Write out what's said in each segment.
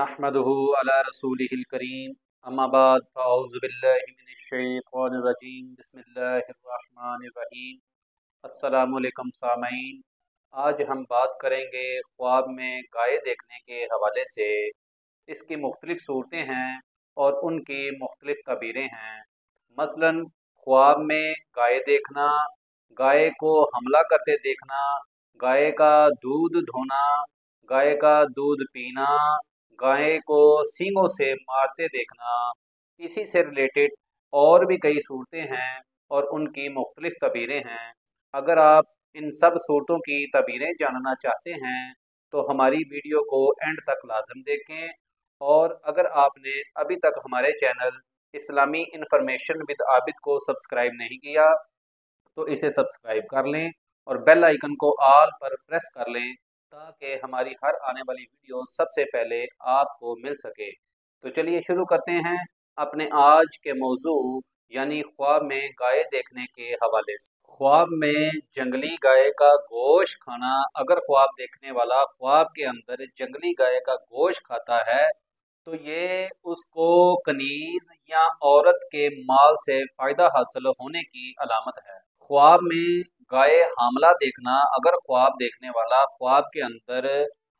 नहमदुहु अला रसूलिहिल करीम अम्मा बाद फ़अऊज़ु बिल्लाहि मिनश्शैतानिर रजीम बिस्मिल्लाहिर रहमानिर रहीम। अस्सलामु अलैकुम सामईन। आज हम बात करेंगे ख्वाब में गाय देखने के हवाले से। इसकी मुख्तलिफ़ सूरतें हैं और उनकी मुख्तलिफ़ तबीरें हैं। मसलन ख्वाब में गाय देखना, गाय को हमला करते देखना, गाय का दूध धोना, गाय का दूध पीना, गाय को सींगों से मारते देखना, इसी से रिलेटेड और भी कई सूरतें हैं और उनकी मुख्तलिफ़ तबीरें हैं। अगर आप इन सब सूरतों की तबीरें जानना चाहते हैं तो हमारी वीडियो को एंड तक लाजम देखें, और अगर आपने अभी तक हमारे channel Islami information with Abid को सब्सक्राइब नहीं किया तो इसे सब्सक्राइब कर लें और बेल आइकन को ऑल पर प्रेस कर लें ताकि हमारी हर आने वाली वीडियो सबसे पहले आपको मिल सके। तो चलिए शुरू करते हैं अपने आज के मौजू यानी ख्वाब में गाय देखने के हवाले से। ख्वाब में जंगली गाय का गोश्त खाना। अगर ख्वाब देखने वाला ख्वाब के अंदर जंगली गाय का गोश्त खाता है तो ये उसको कनीज या औरत के माल से फ़ायदा हासिल होने की अलामत है। ख्वाब में गाय हामला देखना। अगर ख्वाब देखने वाला ख्वाब के अंदर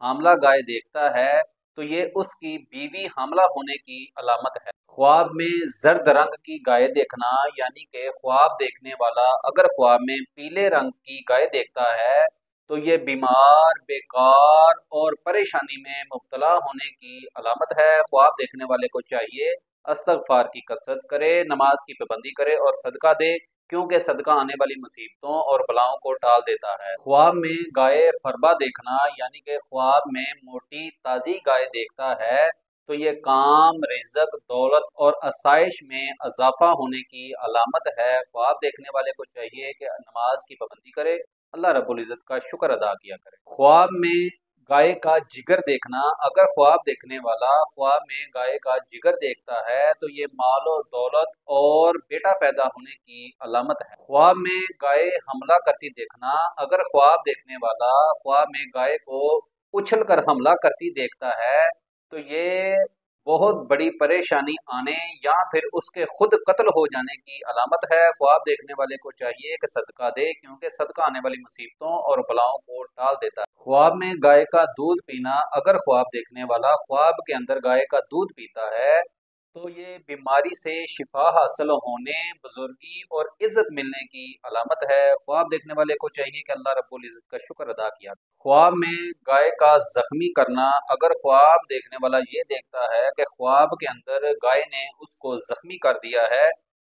हामला गाय देखता है तो ये उसकी बीवी हामला होने की अलामत है। ख्वाब में जर्द रंग की गाय देखना, यानी कि ख्वाब देखने वाला अगर ख्वाब में पीले रंग की गाय देखता है तो ये बीमार, बेकार और परेशानी में मुब्तला होने की अलामत है। ख्वाब देखने वाले को चाहिए इस्तग़फ़ार की कसरत करे, नमाज की पाबंदी करे और सदका दे, क्योंकि सदका आने वाली मुसीबतों और बलाओं को टाल देता है। ख्वाब में गाय फरबा देखना, यानी कि ख्वाब में मोटी ताज़ी गाय देखता है तो ये काम, रिज़्क़, दौलत और आसाइश में इजाफा होने की अलामत है। ख्वाब देखने वाले को चाहिए कि नमाज की पाबंदी करे, अल्लाह रब्बुल इज़्ज़त का शुक्र अदा किया करे। ख्वाब में गाय का जिगर देखना। अगर ख्वाब देखने वाला ख्वाब में गाय का जिगर देखता है तो ये माल और दौलत और बेटा पैदा होने की अलामत है। ख्वाब में गाय हमला करती देखना। अगर ख्वाब देखने वाला ख्वाब में गाय को उछल कर हमला करती देखता है तो ये बहुत बड़ी परेशानी आने या फिर उसके खुद कत्ल हो जाने की अलामत है। ख्वाब देखने वाले को चाहिए कि सदका दे, क्योंकि सदका आने वाली मुसीबतों और बलाओं को टाल देता है। ख्वाब में गाय का दूध पीना। अगर ख्वाब देखने वाला ख्वाब के अंदर गाय का दूध पीता है तो ये बीमारी से शिफा हासिल होने, बुजुर्गी और इज्जत मिलने की अलामत है। ख्वाब देखने वाले को चाहिए कि अल्लाह रब्बुल इज़्ज़त का शुक्र अदा किया। ख्वाब में गाय का जख्मी करना। अगर ख्वाब देखने वाला ये देखता है कि ख्वाब के अंदर गाय ने उसको जख्मी कर दिया है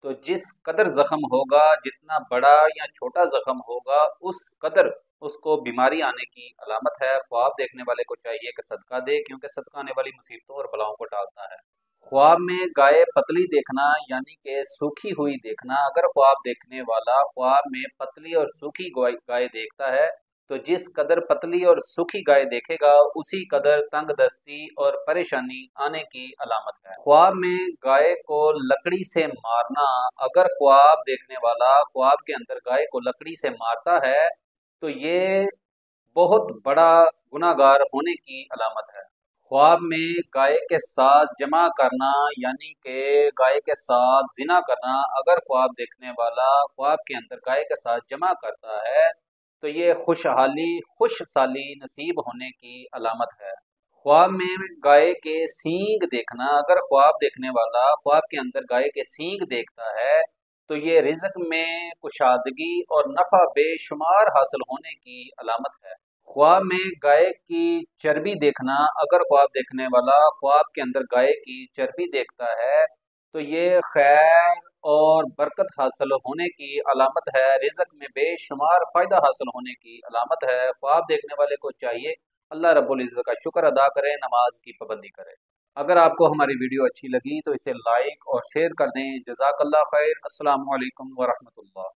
तो जिस कदर जख्म होगा, जितना बड़ा या छोटा जख्म होगा, उस कदर उसको बीमारी आने की अलामत है। ख्वाब देखने वाले को चाहिए कि सदका दे, क्योंकि सदका आने वाली मुसीबतों और बलाओं को टालता है। ख्वाब में गाय पतली देखना, यानी कि सूखी हुई देखना। अगर ख्वाब देखने वाला ख्वाब में पतली और सूखी गाय देखता है तो जिस कदर पतली और सूखी गाय देखेगा उसी कदर तंग दस्ती और परेशानी आने की अलामत है। ख्वाब में गाय को लकड़ी से मारना। अगर ख्वाब देखने वाला ख्वाब के अंदर गाय को लकड़ी से मारता है तो ये बहुत बड़ा गुनाहगार होने की अलामत है। ख्वाब में गाय के साथ जमा करना, यानी कि गाय के साथ जिना करना। अगर ख्वाब देखने वाला ख्वाब के अंदर गाय के साथ जमा करता है तो ये खुशहाली, खुशसाली नसीब होने की अलामत है। ख्वाब में गाय के सींग देखना। अगर ख्वाब देखने वाला ख्वाब के अंदर गाय के सींग देखता है तो ये रिज़्क़ में कुशादगी और नफ़ा बेशुमार हासिल होने की अलामत है। ख्वाब में गाय की चर्बी देखना। अगर ख्वाब देखने वाला ख्वाब के अंदर गाय की चर्बी देखता है तो ये खैर और बरकत हासिल होने की अलामत है, रिज़्क़ में बेशुमार फ़ायदा हासिल होने की अलामत है। ख्वाब देखने वाले को चाहिए अल्लाह रब्बुल इज़्ज़त का शुक्र अदा करे, नमाज की पाबंदी करे। अगर आपको हमारी वीडियो अच्छी लगी तो इसे लाइक और शेयर कर दें। जज़ाकल्लाह खैर। अस्सलामु अलैकुम व रहमतुल्लाह।